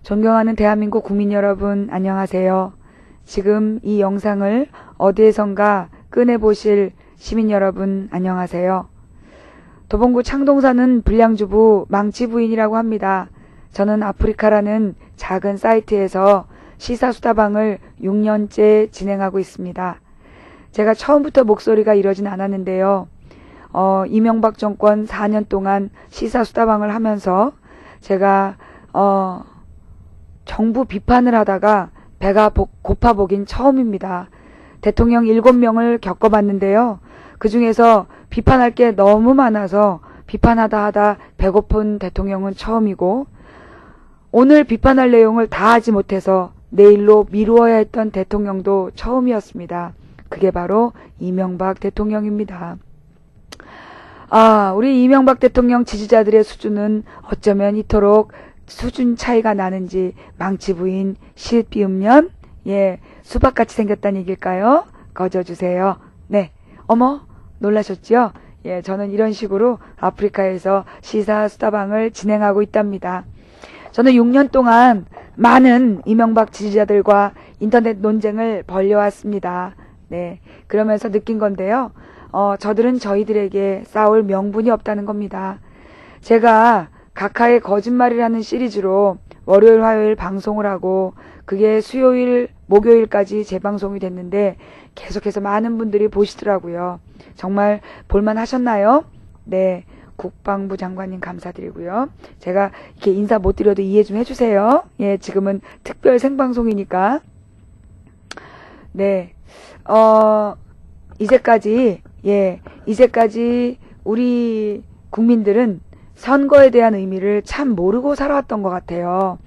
존경하는 대한민국 국민 여러분, 안녕하세요. 지금 이 영상을 어디에선가 꺼내보실 시민 여러분, 안녕하세요. 도봉구 창동 사는 불량주부 망치부인이라고 합니다. 저는 아프리카라는 작은 사이트에서 시사수다방을 6년째 진행하고 있습니다. 제가 처음부터 목소리가 이러진 않았는데요. 이명박 정권 4년 동안 시사수다방을 하면서 제가 정부 비판을 하다가 배가 고파 보긴 처음입니다. 대통령 7명을 겪어봤는데요. 그 중에서 비판할 게 너무 많아서 비판하다 하다 배고픈 대통령은 처음이고, 오늘 비판할 내용을 다 하지 못해서 내일로 미루어야 했던 대통령도 처음이었습니다. 그게 바로 이명박 대통령입니다. 우리 이명박 대통령 지지자들의 수준은 어쩌면 이토록 수준 차이가 나는지 망치부인 시읒비읍년 수박같이 생겼다는 얘기일까요? 거저주세요. 네, 어머 놀라셨죠? 저는 이런 식으로 아프리카에서 시사수다방을 진행하고 있답니다. 저는 6년 동안 많은 이명박 지지자들과 인터넷 논쟁을 벌여왔습니다. 네, 그러면서 느낀 건데요. 저들은 저희들에게 싸울 명분이 없다는 겁니다. 제가 각하의 거짓말이라는 시리즈로 월요일, 화요일 방송을 하고 그게 수요일, 목요일까지 재방송이 됐는데 계속해서 많은 분들이 보시더라고요. 정말 볼만 하셨나요? 네, 국방부 장관님 감사드리고요. 제가 이렇게 인사 못 드려도 이해 좀 해주세요. 지금은 특별 생방송이니까. 네, 이제까지 우리 국민들은 선거에 대한 의미를 참 모르고 살아왔던 것 같아요.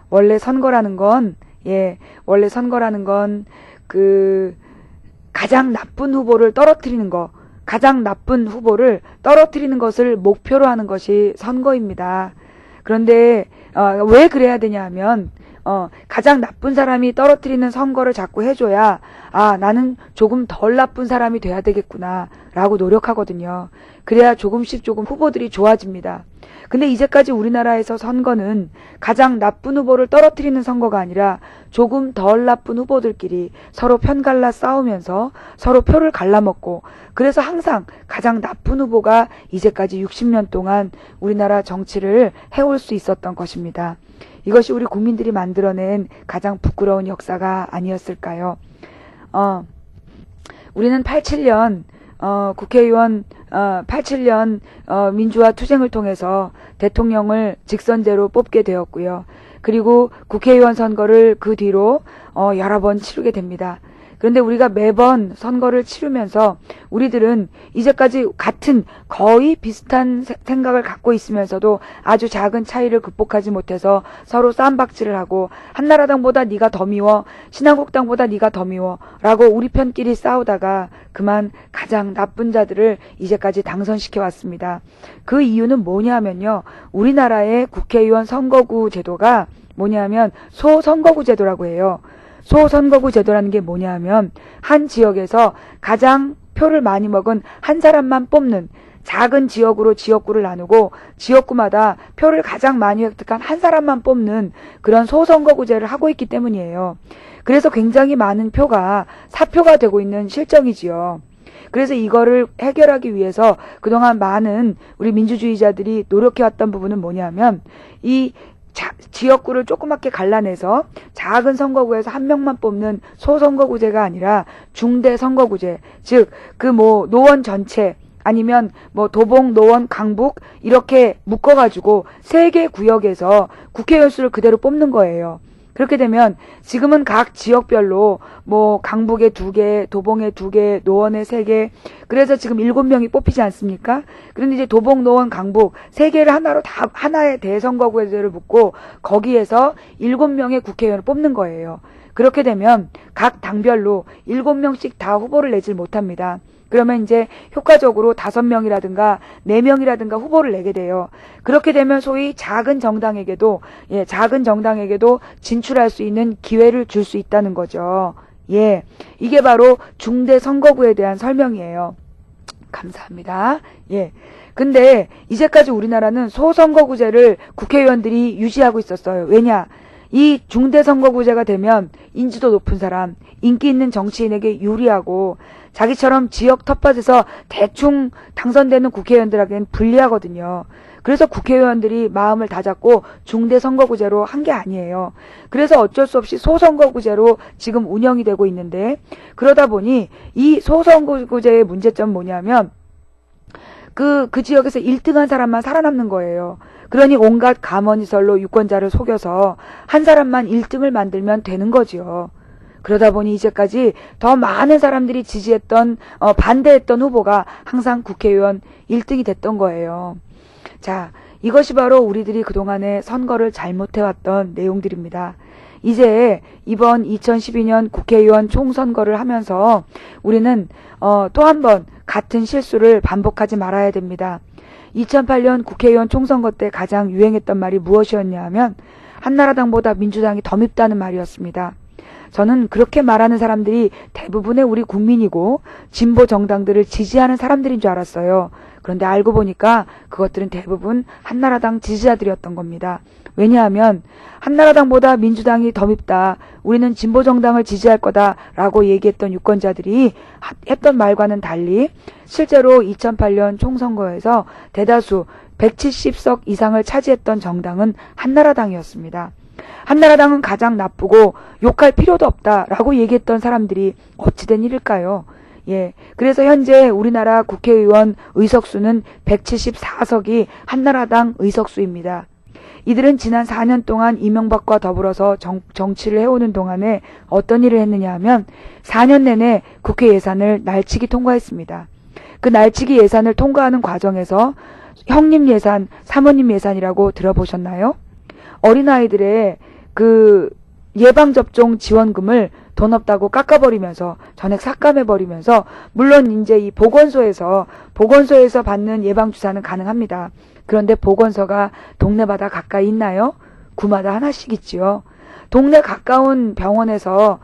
원래 선거라는 건 가장 나쁜 후보를 떨어뜨리는 거, 가장 나쁜 후보를 떨어뜨리는 것을 목표로 하는 것이 선거입니다. 그런데 왜 그래야 되냐 하면 가장 나쁜 사람이 떨어뜨리는 선거를 자꾸 해줘야 나는 조금 덜 나쁜 사람이 돼야 되겠구나 라고 노력하거든요. 그래야 조금씩 후보들이 좋아집니다. 근데 이제까지 우리나라에서 선거는 가장 나쁜 후보를 떨어뜨리는 선거가 아니라 조금 덜 나쁜 후보들끼리 서로 편갈라 싸우면서 서로 표를 갈라먹고, 그래서 항상 가장 나쁜 후보가 이제까지 60년 동안 우리나라 정치를 해올 수 있었던 것입니다. 이것이 우리 국민들이 만들어낸 가장 부끄러운 역사가 아니었을까요? 우리는 87년 국회의원 87년 민주화 투쟁을 통해서 대통령을 직선제로 뽑게 되었고요. 그리고 국회의원 선거를 그 뒤로 여러 번 치르게 됩니다. 그런데 우리가 매번 선거를 치르면서 우리들은 이제까지 같은 거의 비슷한 생각을 갖고 있으면서도 아주 작은 차이를 극복하지 못해서 서로 쌈박질을 하고, 한나라당보다 네가 더 미워, 신한국당보다 네가 더 미워 라고 우리 편끼리 싸우다가 그만 가장 나쁜 자들을 이제까지 당선시켜 왔습니다. 그 이유는 뭐냐면요, 우리나라의 국회의원 선거구 제도가 뭐냐면 소선거구 제도라고 해요. 소선거구 제도라는 게 뭐냐 하면 한 지역에서 가장 표를 많이 먹은 한 사람만 뽑는, 작은 지역으로 지역구를 나누고 지역구마다 표를 가장 많이 획득한 한 사람만 뽑는 그런 소선거구제를 하고 있기 때문이에요. 그래서 굉장히 많은 표가 사표가 되고 있는 실정이지요. 그래서 이거를 해결하기 위해서 그동안 많은 우리 민주주의자들이 노력해왔던 부분은 뭐냐면 이 지역구를 조그맣게 갈라내서 작은 선거구에서 한 명만 뽑는 소선거구제가 아니라 중대 선거구제, 즉 노원 전체 아니면 도봉, 노원, 강북 이렇게 묶어가지고 3개 구역에서 국회의원 수를 그대로 뽑는 거예요. 그렇게 되면 지금은 각 지역별로 강북에 2개, 도봉에 2개, 노원에 3개, 그래서 지금 7명이 뽑히지 않습니까? 그런데 이제 도봉, 노원, 강북 3개를 하나로 다 하나의 대선거구제를 묶고 거기에서 7명의 국회의원을 뽑는 거예요. 그렇게 되면 각 당별로 7명씩 다 후보를 내질 못합니다. 그러면 이제 효과적으로 5명이라든가 4명이라든가 후보를 내게 돼요. 그렇게 되면 소위 작은 정당에게도 진출할 수 있는 기회를 줄 수 있다는 거죠. 이게 바로 중대 선거구에 대한 설명이에요. 감사합니다. 근데 이제까지 우리나라는 소선거구제를 국회의원들이 유지하고 있었어요. 왜냐? 이 중대선거구제가 되면 인지도 높은 사람, 인기 있는 정치인에게 유리하고 자기처럼 지역 텃밭에서 대충 당선되는 국회의원들에게는 불리하거든요. 그래서 국회의원들이 마음을 다잡고 중대선거구제로 한 게 아니에요. 그래서 어쩔 수 없이 소선거구제로 지금 운영이 되고 있는데, 그러다 보니 이 소선거구제의 문제점은 뭐냐면 그 지역에서 1등한 사람만 살아남는 거예요. 그러니 온갖 가머니설로 유권자를 속여서 한 사람만 1등을 만들면 되는 거지요. 그러다 보니 이제까지 더 많은 사람들이 지지했던 반대했던 후보가 항상 국회의원 1등이 됐던 거예요. 자, 이것이 바로 우리들이 그동안에 선거를 잘못해왔던 내용들입니다. 이제 이번 2012년 국회의원 총선거를 하면서 우리는 또 한 번 같은 실수를 반복하지 말아야 됩니다. 2008년 국회의원 총선거 때 가장 유행했던 말이 무엇이었냐 하면 한나라당보다 민주당이 더 밉다는 말이었습니다. 저는 그렇게 말하는 사람들이 대부분의 우리 국민이고 진보 정당들을 지지하는 사람들인 줄 알았어요. 그런데 알고 보니까 그것들은 대부분 한나라당 지지자들이었던 겁니다. 왜냐하면 한나라당보다 민주당이 더 밉다, 우리는 진보정당을 지지할 거다 라고 얘기했던 유권자들이 했던 말과는 달리 실제로 2008년 총선거에서 대다수 170석 이상을 차지했던 정당은 한나라당이었습니다. 한나라당은 가장 나쁘고 욕할 필요도 없다라고 얘기했던 사람들이 어찌된 일일까요? 예. 그래서 현재 우리나라 국회의원 의석수는 174석이 한나라당 의석수입니다. 이들은 지난 4년 동안 이명박과 더불어서 정치를 해오는 동안에 어떤 일을 했느냐 하면 4년 내내 국회 예산을 날치기 통과했습니다. 그 날치기 예산을 통과하는 과정에서 형님 예산, 사모님 예산이라고 들어보셨나요? 어린아이들의 그 예방접종 지원금을 돈 없다고 깎아버리면서 전액 삭감해버리면서, 물론 이제 이 보건소에서 받는 예방주사는 가능합니다. 그런데 보건소가 동네마다 가까이 있나요? 구마다 하나씩 있지요. 동네 가까운 병원에서,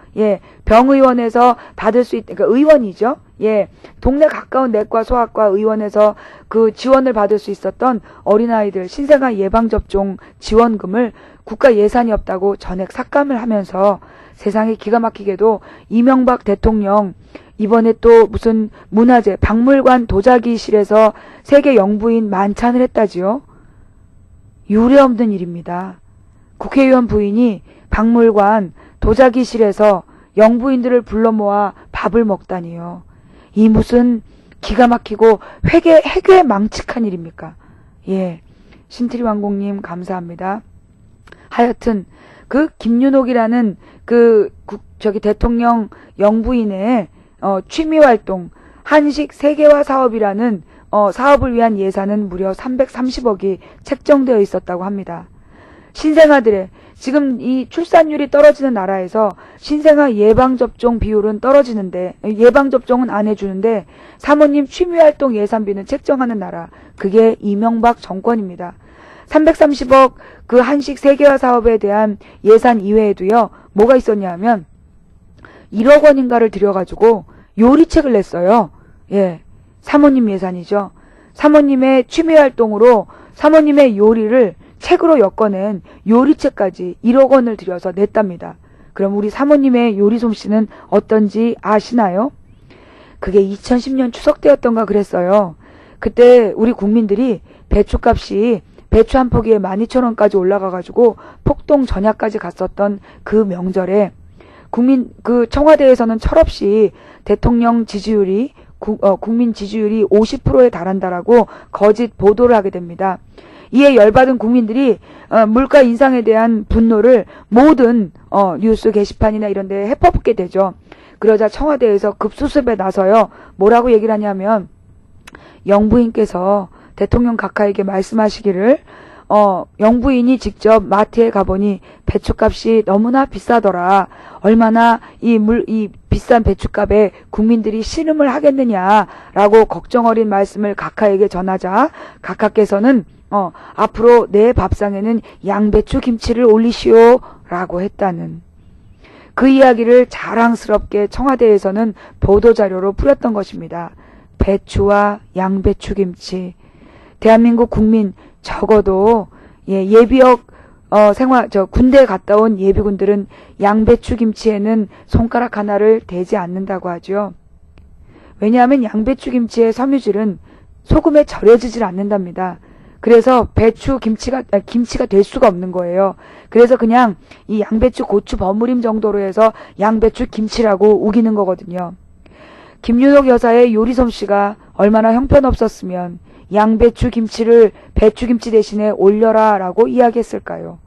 병의원에서 받을 수 그러니까 의원이죠. 동네 가까운 내과 소아과 의원에서 그 지원을 받을 수 있었던 어린아이들 신생아 예방접종 지원금을 국가 예산이 없다고 전액 삭감을 하면서, 세상에 기가 막히게도 이명박 대통령 이번에 또 무슨 문화재 박물관 도자기실에서 세계 영부인 만찬을 했다지요. 유례없는 일입니다. 국회의원 부인이 박물관 도자기실에서 영부인들을 불러 모아 밥을 먹다니요. 이 무슨 기가 막히고 회계 망측한 일입니까? 신트리 왕공님 감사합니다. 하여튼 그 김윤옥이라는 대통령 영부인의 취미활동 한식 세계화 사업이라는 사업을 위한 예산은 무려 330억이 책정되어 있었다고 합니다. 신생아들의 지금 이 출산율이 떨어지는 나라에서 신생아 예방접종 비율은 떨어지는데, 예방접종은 안 해주는데 사모님 취미활동 예산비는 책정하는 나라, 그게 이명박 정권입니다. 330억 그 한식 세계화 사업에 대한 예산 이외에도요, 뭐가 있었냐 하면 1억 원인가를 들여가지고 요리책을 냈어요. 사모님 예산이죠. 사모님의 취미활동으로 사모님의 요리를 책으로 엮어낸 요리책까지 1억 원을 들여서 냈답니다. 그럼 우리 사모님의 요리 솜씨는 어떤지 아시나요? 그게 2010년 추석 때였던가 그랬어요. 그때 우리 국민들이 배추값이 배추 한 포기에 12,000원까지 올라가가지고 폭동 전야까지 갔었던 그 명절에 청와대에서는 철없이 대통령 지지율이 국민 지지율이 50%에 달한다라고 거짓 보도를 하게 됩니다. 이에 열받은 국민들이 물가 인상에 대한 분노를 모든 뉴스 게시판이나 이런 데에 해퍼붓게 되죠. 그러자 청와대에서 급수습에 나서요. 뭐라고 얘기를 하냐면, 영부인께서 대통령 각하에게 말씀하시기를 영부인이 직접 마트에 가보니 배추값이 너무나 비싸더라. 얼마나 이 비싼 배추값에 국민들이 신음을 하겠느냐라고 걱정 어린 말씀을 각하에게 전하자, 각하께서는 앞으로 내 밥상에는 양배추 김치를 올리시오 라고 했다는 그 이야기를 자랑스럽게 청와대에서는 보도자료로 뿌렸던 것입니다. 배추와 양배추 김치. 대한민국 국민 적어도 예비역 군대에 갔다 온 예비군들은 양배추 김치에는 손가락 하나를 대지 않는다고 하죠. 왜냐하면 양배추 김치의 섬유질은 소금에 절여지질 않는답니다. 그래서 김치가 될 수가 없는 거예요. 그래서 그냥 이 양배추 고추 버무림 정도로 해서 양배추 김치라고 우기는 거거든요. 김윤옥 여사의 요리 솜씨가 얼마나 형편없었으면 양배추 김치를 배추김치 대신에 올려라 라고 이야기했을까요?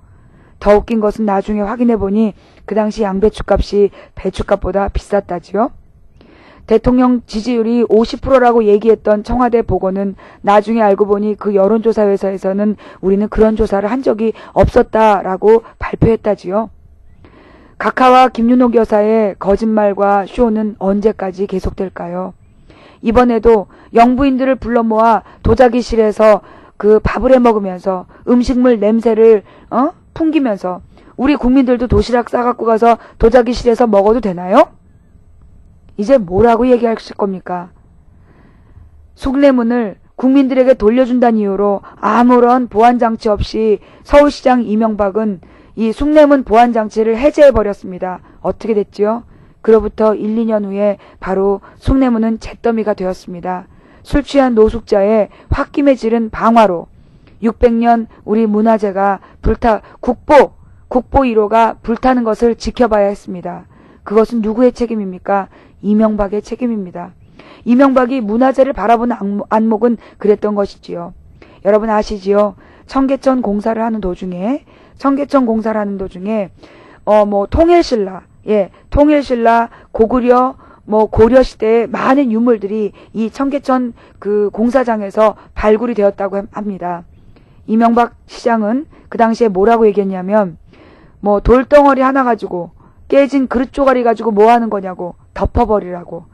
더 웃긴 것은 나중에 확인해보니 그 당시 양배추 값이 배추값보다 비쌌다지요. 대통령 지지율이 50%라고 얘기했던 청와대 보고는 나중에 알고 보니 그 여론조사 회사에서는 우리는 그런 조사를 한 적이 없었다라고 발표했다지요. 각하와 김윤옥 여사의 거짓말과 쇼는 언제까지 계속될까요? 이번에도 영부인들을 불러 모아 도자기실에서 그 밥을 해 먹으면서 음식물 냄새를 풍기면서 우리 국민들도 도시락 싸갖고 가서 도자기실에서 먹어도 되나요? 이제 뭐라고 얘기하실 겁니까? 숭례문을 국민들에게 돌려준다는 이유로 아무런 보안장치 없이 서울시장 이명박은 이 숭례문 보안장치를 해제해버렸습니다. 어떻게 됐지요? 그로부터 1, 2년 후에 바로 숭례문은 잿더미가 되었습니다. 술 취한 노숙자의 홧김에 지른 방화로 600년 우리 문화재가 국보 1호가 불타는 것을 지켜봐야 했습니다. 그것은 누구의 책임입니까? 이명박의 책임입니다. 이명박이 문화재를 바라본 안목은 그랬던 것이지요. 여러분 아시지요? 청계천 공사를 하는 도중에 통일신라 고구려 고려 시대의 많은 유물들이 이 청계천 그 공사장에서 발굴이 되었다고 합니다. 이명박 시장은 그 당시에 뭐라고 얘기했냐면 돌덩어리 하나 가지고 깨진 그릇 조가리 가지고 뭐 하는 거냐고 덮어버리라고.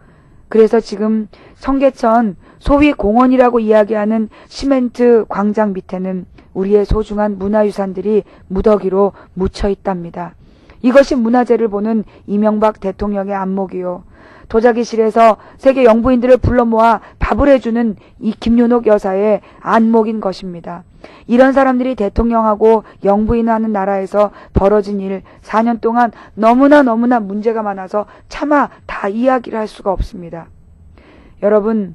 그래서 지금 청계천 소위 공원이라고 이야기하는 시멘트 광장 밑에는 우리의 소중한 문화유산들이 무더기로 묻혀 있답니다. 이것이 문화재를 보는 이명박 대통령의 안목이요. 도자기실에서 세계 영부인들을 불러 모아 밥을 해주는 이 김윤옥 여사의 안목인 것입니다. 이런 사람들이 대통령하고 영부인하는 나라에서 벌어진 일 4년 동안 너무나 문제가 많아서 차마 다 이야기를 할 수가 없습니다. 여러분,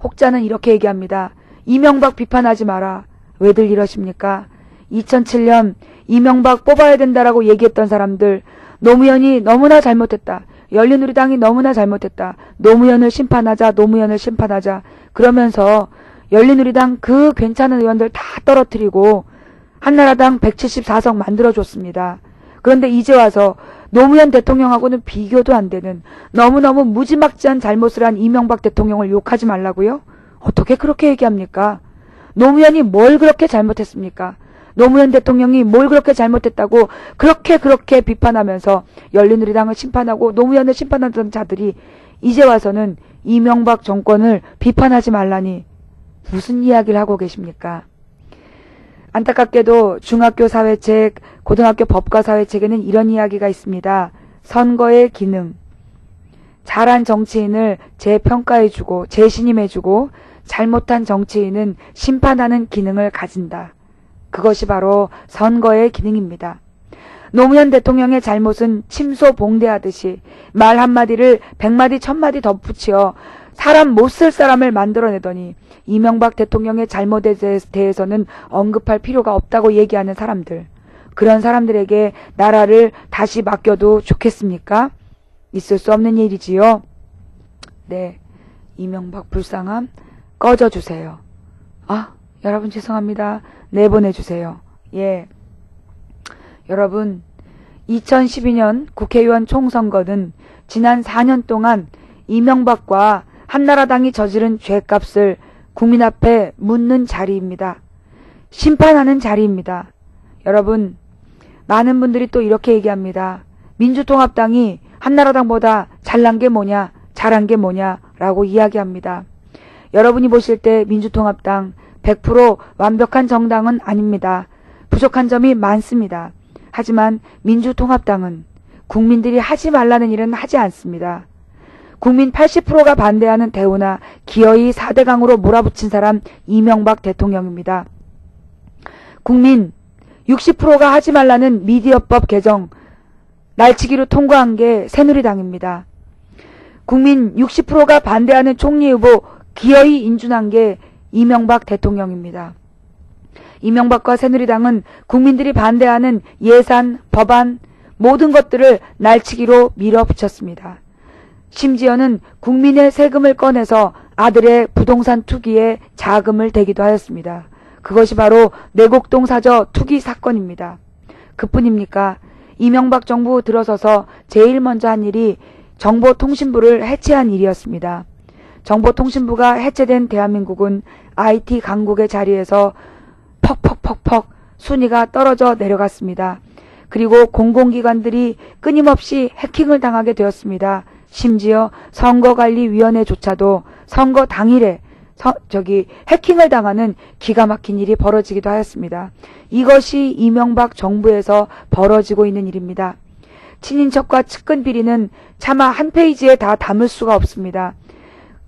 혹자는 이렇게 얘기합니다. 이명박 비판하지 마라. 왜들 이러십니까? 2007년 이명박 뽑아야 된다라고 얘기했던 사람들, 노무현이 너무나 잘못했다. 열린우리당이 너무나 잘못했다. 노무현을 심판하자. 그러면서 열린우리당 그 괜찮은 의원들 다 떨어뜨리고 한나라당 174석 만들어줬습니다. 그런데 이제 와서 노무현 대통령하고는 비교도 안 되는 너무너무 무지막지한 잘못을 한 이명박 대통령을 욕하지 말라고요? 어떻게 그렇게 얘기합니까? 노무현이 뭘 그렇게 잘못했습니까? 노무현 대통령이 뭘 그렇게 잘못했다고 그렇게 비판하면서 열린우리당을 심판하고 노무현을 심판하던 자들이 이제 와서는 이명박 정권을 비판하지 말라니 무슨 이야기를 하고 계십니까? 안타깝게도 중학교 사회책, 고등학교 법과 사회책에는 이런 이야기가 있습니다. 선거의 기능. 잘한 정치인을 재평가해주고 재신임해주고 잘못한 정치인은 심판하는 기능을 가진다. 그것이 바로 선거의 기능입니다. 노무현 대통령의 잘못은 침소봉대하듯이 말 한마디를 100마디 1000마디 덧붙여 사람 못 쓸 사람을 만들어내더니 이명박 대통령의 잘못에 대해서는 언급할 필요가 없다고 얘기하는 사람들. 그런 사람들에게 나라를 다시 맡겨도 좋겠습니까? 있을 수 없는 일이지요. 네, 이명박 불쌍함 꺼져주세요. 여러분 죄송합니다. 내보내주세요. 예. 여러분, 2012년 국회의원 총선거는 지난 4년 동안 이명박과 한나라당이 저지른 죄값을 국민 앞에 묻는 자리입니다. 심판하는 자리입니다. 여러분, 많은 분들이 또 이렇게 얘기합니다. 민주통합당이 한나라당보다 잘난 게 뭐냐, 잘한 게 뭐냐 라고 이야기합니다. 여러분이 보실 때 민주통합당 100% 완벽한 정당은 아닙니다. 부족한 점이 많습니다. 하지만 민주통합당은 국민들이 하지 말라는 일은 하지 않습니다. 국민 80%가 반대하는 대우나 기어이 4대강으로 몰아붙인 사람 이명박 대통령입니다. 국민 60%가 하지 말라는 미디어법 개정 날치기로 통과한 게 새누리당입니다. 국민 60%가 반대하는 총리 후보 기어이 인준한 게 이명박 대통령입니다. 이명박과 새누리당은 국민들이 반대하는 예산, 법안, 모든 것들을 날치기로 밀어붙였습니다. 심지어는 국민의 세금을 꺼내서 아들의 부동산 투기에 자금을 대기도 하였습니다. 그것이 바로 내곡동 사저 투기 사건입니다. 그뿐입니까? 이명박 정부 들어서서 제일 먼저 한 일이 정보통신부를 해체한 일이었습니다. 정보통신부가 해체된 대한민국은 IT 강국의 자리에서 퍽퍽퍽퍽 순위가 떨어져 내려갔습니다. 그리고 공공기관들이 끊임없이 해킹을 당하게 되었습니다. 심지어 선거관리위원회조차도 선거 당일에 해킹을 당하는 기가 막힌 일이 벌어지기도 하였습니다. 이것이 이명박 정부에서 벌어지고 있는 일입니다. 친인척과 측근 비리는 차마 한 페이지에 다 담을 수가 없습니다.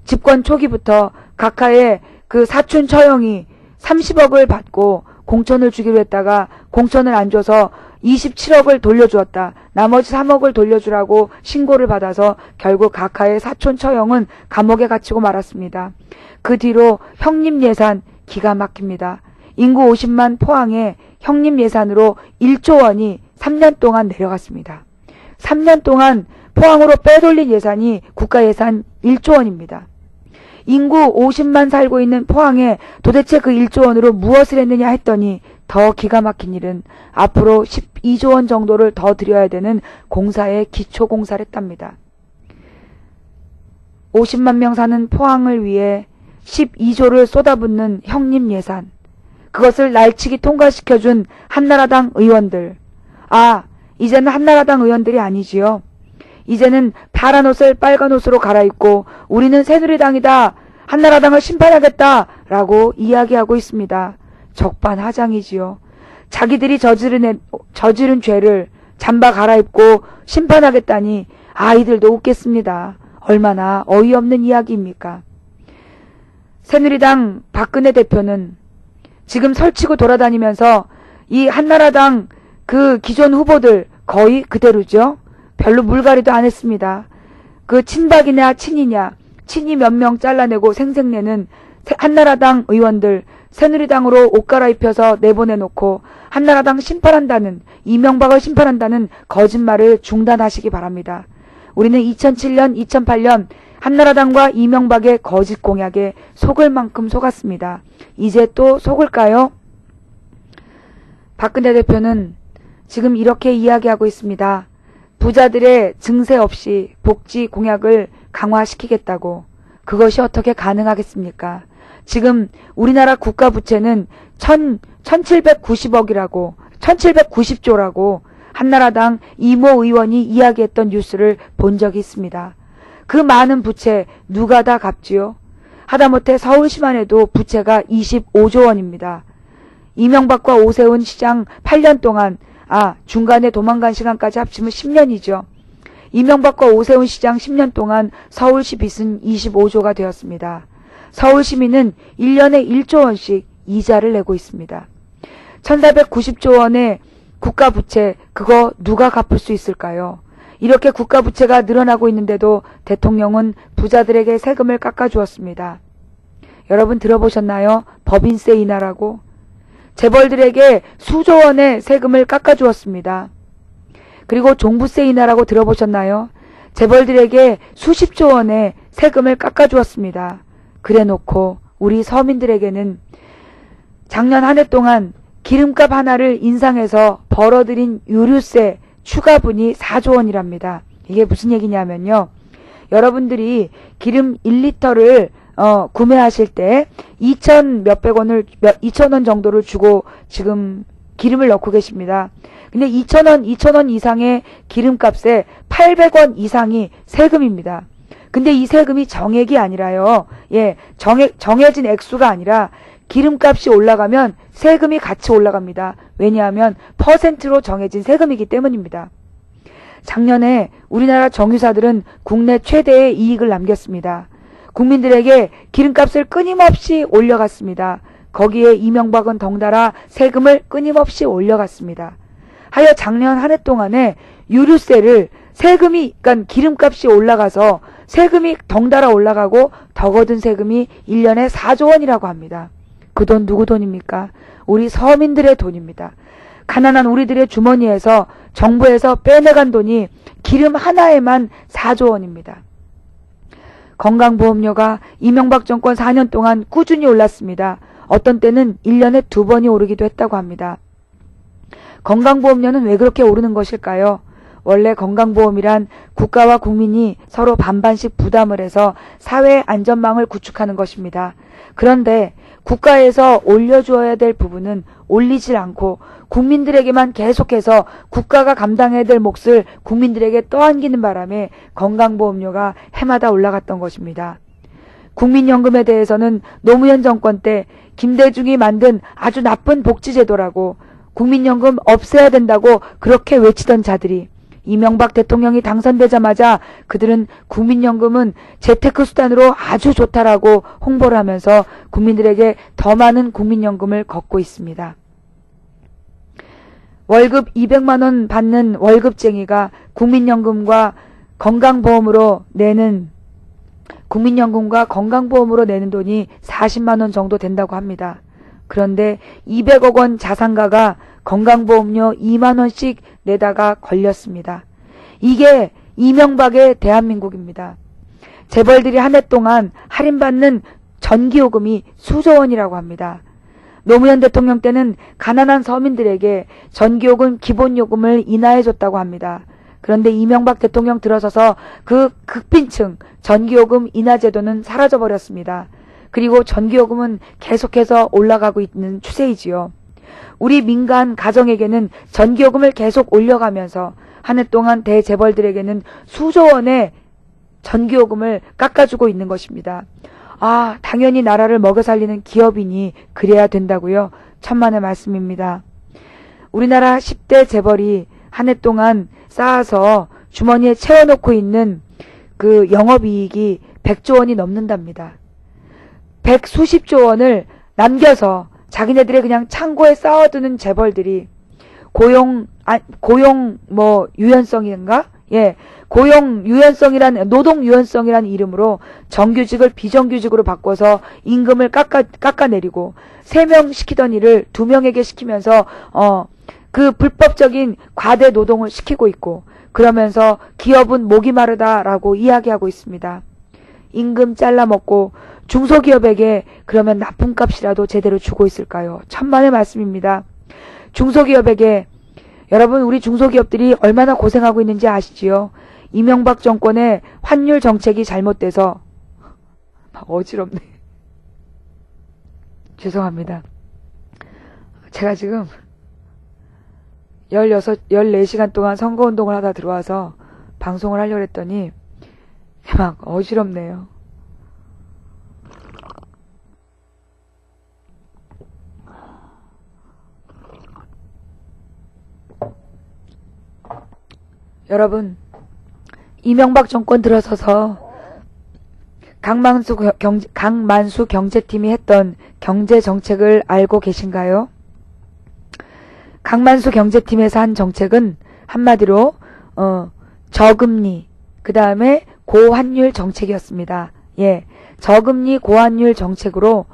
집권 초기부터 각하의 그 사촌 처형이 30억을 받고 공천을 주기로 했다가 공천을 안 줘서 27억을 돌려주었다. 나머지 3억을 돌려주라고 신고를 받아서 결국 각하의 사촌 처형은 감옥에 갇히고 말았습니다. 그 뒤로 형님 예산 기가 막힙니다. 인구 50만 포항에 형님 예산으로 1조 원이 3년 동안 내려갔습니다. 3년 동안 포항으로 빼돌린 예산이 국가 예산 1조 원입니다. 인구 50만 살고 있는 포항에 도대체 그 1조 원으로 무엇을 했느냐 했더니 더 기가 막힌 일은 앞으로 12조 원 정도를 더 들여야 되는 공사에 기초공사를 했답니다. 50만 명 사는 포항을 위해 12조를 쏟아붓는 형님 예산. 그것을 날치기 통과시켜준 한나라당 의원들. 이제는 한나라당 의원들이 아니지요. 이제는 파란 옷을 빨간 옷으로 갈아입고 우리는 새누리당이다. 한나라당을 심판하겠다. 라고 이야기하고 있습니다. 적반하장이지요. 자기들이 저지른 죄를 잠바 갈아입고 심판하겠다니 아이들도 웃겠습니다. 얼마나 어이없는 이야기입니까? 새누리당 박근혜 대표는 지금 설치고 돌아다니면서 이 한나라당 그 기존 후보들 거의 그대로죠. 별로 물갈이도 안 했습니다. 그 친박이냐 친이냐, 친이 몇 명 잘라내고 생색내는 한나라당 의원들 새누리당으로 옷 갈아입혀서 내보내놓고 한나라당 심판한다는, 이명박을 심판한다는 거짓말을 중단하시기 바랍니다. 우리는 2007년, 2008년 한나라당과 이명박의 거짓 공약에 속을 만큼 속았습니다. 이제 또 속을까요? 박근혜 대표는 지금 이렇게 이야기하고 있습니다. 부자들의 증세 없이 복지 공약을 강화시키겠다고. 그것이 어떻게 가능하겠습니까? 지금 우리나라 국가 부채는 1790억이라고 1790조라고 한나라당 이모 의원이 이야기했던 뉴스를 본 적이 있습니다. 그 많은 부채 누가 다 갚지요? 하다못해 서울시만 해도 부채가 25조 원입니다. 이명박과 오세훈 시장 8년 동안 중간에 도망간 시간까지 합치면 10년이죠. 이명박과 오세훈 시장 10년 동안 서울시 빚은 25조가 되었습니다. 서울 시민은 1년에 1조 원씩 이자를 내고 있습니다. 1490조 원의 국가 부채, 그거 누가 갚을 수 있을까요? 이렇게 국가 부채가 늘어나고 있는데도 대통령은 부자들에게 세금을 깎아주었습니다. 여러분 들어보셨나요? 법인세 인하라고. 재벌들에게 수조 원의 세금을 깎아주었습니다. 그리고 종부세 인하라고 들어보셨나요? 재벌들에게 수십조 원의 세금을 깎아주었습니다. 그래놓고 우리 서민들에게는 작년 한 해 동안 기름값 하나를 인상해서 벌어들인 유류세 추가분이 4조 원이랍니다. 이게 무슨 얘기냐면요. 여러분들이 기름 1리터를 구매하실 때 2천 몇백 원을 2천 원 정도를 주고 지금 기름을 넣고 계십니다. 근데 2천 원 이상의 기름값에 800원 이상이 세금입니다. 근데 이 세금이 정액이 아니라요. 정해진 액수가 아니라 기름값이 올라가면 세금이 같이 올라갑니다. 왜냐하면 퍼센트로 정해진 세금이기 때문입니다. 작년에 우리나라 정유사들은 국내 최대의 이익을 남겼습니다. 국민들에게 기름값을 끊임없이 올려갔습니다. 거기에 이명박은 덩달아 세금을 끊임없이 올려갔습니다. 하여 작년 한 해 동안에 유류세를 그러니까 기름값이 올라가서 세금이 덩달아 올라가고 더 거둔 세금이 1년에 4조 원이라고 합니다. 그 돈 누구 돈입니까? 우리 서민들의 돈입니다. 가난한 우리들의 주머니에서 정부에서 빼내간 돈이 기름 하나에만 4조 원입니다. 건강보험료가 이명박 정권 4년 동안 꾸준히 올랐습니다. 어떤 때는 1년에 2번이 오르기도 했다고 합니다. 건강보험료는 왜 그렇게 오르는 것일까요? 원래 건강보험이란 국가와 국민이 서로 반반씩 부담을 해서 사회 안전망을 구축하는 것입니다. 그런데 국가에서 올려주어야 될 부분은 올리질 않고 국민들에게만 계속해서 국가가 감당해야 될 몫을 국민들에게 떠안기는 바람에 건강보험료가 해마다 올라갔던 것입니다. 국민연금에 대해서는 노무현 정권 때 김대중이 만든 아주 나쁜 복지제도라고 국민연금 없애야 된다고 그렇게 외치던 자들이 이명박 대통령이 당선되자마자 그들은 국민연금은 재테크 수단으로 아주 좋다라고 홍보를 하면서 국민들에게 더 많은 국민연금을 걷고 있습니다. 월급 200만 원 받는 월급쟁이가 국민연금과 건강보험으로 내는 돈이 40만 원 정도 된다고 합니다. 그런데 200억 원 자산가가 건강보험료 2만 원씩 내다가 걸렸습니다. 이게 이명박의 대한민국입니다. 재벌들이 한 해 동안 할인받는 전기요금이 수조 원이라고 합니다. 노무현 대통령 때는 가난한 서민들에게 전기요금 기본요금을 인하해줬다고 합니다. 그런데 이명박 대통령 들어서서 그 극빈층 전기요금 인하 제도는 사라져버렸습니다. 그리고 전기요금은 계속해서 올라가고 있는 추세이지요. 우리 민간 가정에게는 전기요금을 계속 올려가면서 한 해 동안 대재벌들에게는 수조 원의 전기요금을 깎아주고 있는 것입니다. 아, 당연히 나라를 먹여 살리는 기업인이 그래야 된다고요? 천만의 말씀입니다. 우리나라 10대 재벌이 한 해 동안 쌓아서 주머니에 채워놓고 있는 그 영업이익이 100조 원이 넘는답니다. 100수십조 원을 남겨서 자기네들의 그냥 창고에 쌓아두는 재벌들이 노동 유연성이란 이름으로 정규직을 비정규직으로 바꿔서 임금을 깎아내리고 3명 시키던 일을 2명에게 시키면서 그 불법적인 과대 노동을 시키고 있고, 그러면서 기업은 목이 마르다라고 이야기하고 있습니다. 임금 잘라먹고 중소기업에게 그러면 나쁜 값이라도 제대로 주고 있을까요? 천만의 말씀입니다. 중소기업에게, 여러분, 우리 중소기업들이 얼마나 고생하고 있는지 아시지요? 이명박 정권의 환율 정책이 잘못돼서 어지럽네. 죄송합니다. 제가 지금 14시간 동안 선거운동을 하다 들어와서 방송을 하려고 했더니 막 어지럽네요. 여러분, 이명박 정권 들어서서 강만수 경제팀이 했던 경제정책을 알고 계신가요? 강만수 경제팀에서 한 정책은 한마디로 저금리, 그 다음에 고환율 정책이었습니다. 예, 저금리 고환율 정책으로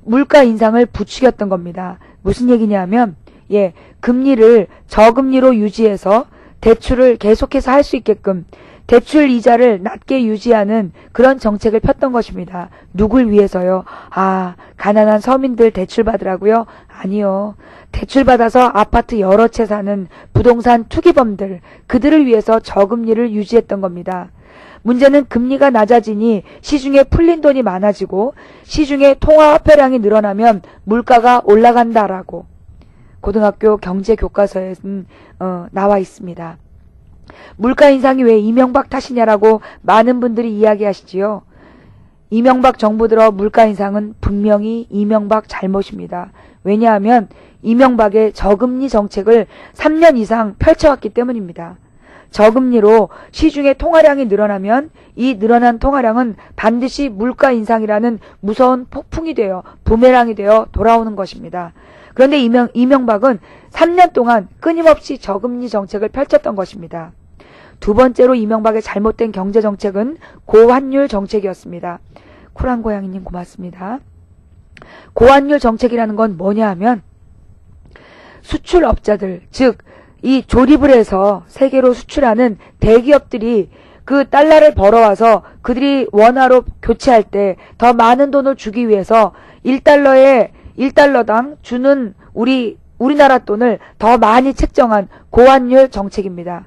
물가 인상을 부추겼던 겁니다. 무슨 얘기냐면, 예, 금리를 저금리로 유지해서 대출을 계속해서 할 수 있게끔 대출 이자를 낮게 유지하는 그런 정책을 폈던 것입니다. 누굴 위해서요? 아, 가난한 서민들 대출 받으라고요? 아니요. 대출 받아서 아파트 여러 채 사는 부동산 투기범들, 그들을 위해서 저금리를 유지했던 겁니다. 문제는 금리가 낮아지니 시중에 풀린 돈이 많아지고 시중에 통화화폐량이 늘어나면 물가가 올라간다라고 고등학교 경제교과서에는 나와 있습니다. 물가 인상이 왜 이명박 탓이냐라고 많은 분들이 이야기하시지요. 이명박 정부 들어 물가 인상은 분명히 이명박 잘못입니다. 왜냐하면 이명박의 저금리 정책을 3년 이상 펼쳐왔기 때문입니다. 저금리로 시중의 통화량이 늘어나면 이 늘어난 통화량은 반드시 물가 인상이라는 무서운 폭풍이 되어 부메랑이 되어 돌아오는 것입니다. 그런데 이명박은 3년 동안 끊임없이 저금리 정책을 펼쳤던 것입니다. 두 번째로 이명박의 잘못된 경제정책은 고환율 정책이었습니다. 쿨한 고양이님 고맙습니다. 고환율 정책이라는 건 뭐냐 하면 수출업자들, 즉 이 조립을 해서 세계로 수출하는 대기업들이 그 달러를 벌어와서 그들이 원화로 교체할 때 더 많은 돈을 주기 위해서 1달러당 주는 우리나라 돈을 더 많이 책정한 고환율 정책입니다.